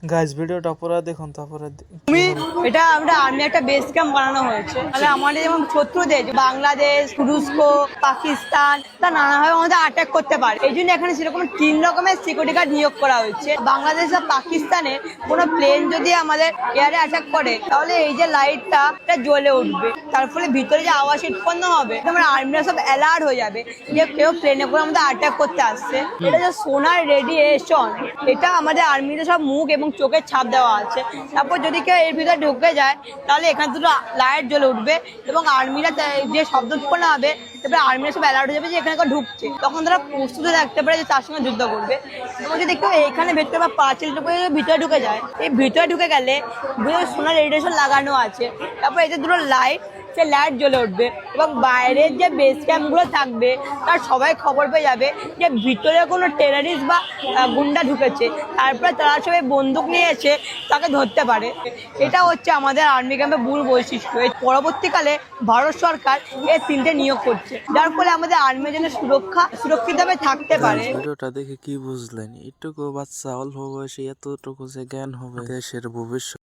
Guys ভিডিওটা পুরো দেখুন তারপরে তুমি এটা আমরা আর্মি একটা বেস ক্যাম্প বানানো হয়েছে, তাহলে আমাদের যেমন শত্রু দেশ বাংলাদেশ, তুরস্ক, পাকিস্তান, তা নানাভাবে আমাদের অ্যাটাক করতে পারে। এই জন্য এখানে সেরকম 3 রকমের সিকিউরিটি গার্ড নিয়োগ করা হয়েছে। বাংলাদেশ বা পাকিস্তানের কোনো প্লেন যদি আমাদের এয়ারে অ্যাটাক করে, তাহলে এই যে লাইটটা জ্বলে উঠবে, তার ফলে ভিতরে যে আওয়াজ উৎপন্ন হবে, আমরা আর্মিরা সব অ্যালার্ট হয়ে যাবে যে কেউ প্লেনে করে আমাদের অ্যাটাক করতে আসছে। এটা যে সোনার রেডিয়েশন, এটা আমাদের আর্মিতে সব মুখ এবং চোখের ছাপ দেওয়া আছে। তারপর যদি কেউ এর ভিতরে ঢুকে যায়, তাহলে এখানে দুটো লাইট জ্বলে উঠবে এবং আর্মিরা যে শব্দ উৎপন্ন হবে, তারপরে আর্মিরা সব অ্যালার্ট হয়ে যাবে যে এখানে কেউ ঢুকছে। তখন তারা প্রস্তুত থাকতে পারে যে তার সঙ্গে যুদ্ধ করবে। এবং যদি কেউ এখানে ভেতরে বা পাঁচিল ভিতরে ঢুকে যায়, এই ভিতরে ঢুকে গেলে সোনার রেডিয়েশন লাগানো আছে, তারপর এই যে দুটো লাইট, সে লাইট জ্বলে উঠবে এবং বাইরের যে বেস ক্যাম্পগুলো থাকবে তার সবাই খবর পেয়ে যাবে যে ভিতরে কোনো টেররিস্ট বা গুন্ডা ঢুকেছে। তারপরে তারা সবাই বন্দুক নিয়ে এসে তাকে ধরতে পারে। এটা হচ্ছে আমাদের আর্মি ক্যাম্পের মূল বৈশিষ্ট্য। এর পরবর্তীকালে ভারত সরকার এই 3টে নিয়োগ করছে, যার ফলে আমাদের আর্মির জন্য সুরক্ষিতভাবে থাকতে পারে। ভিডিওটা দেখে কি বুঝলেন? এটুকু বাচ্চা অল্প বয়সে এতটুকু যে জ্ঞান হবে দেশের ভবিষ্যৎ।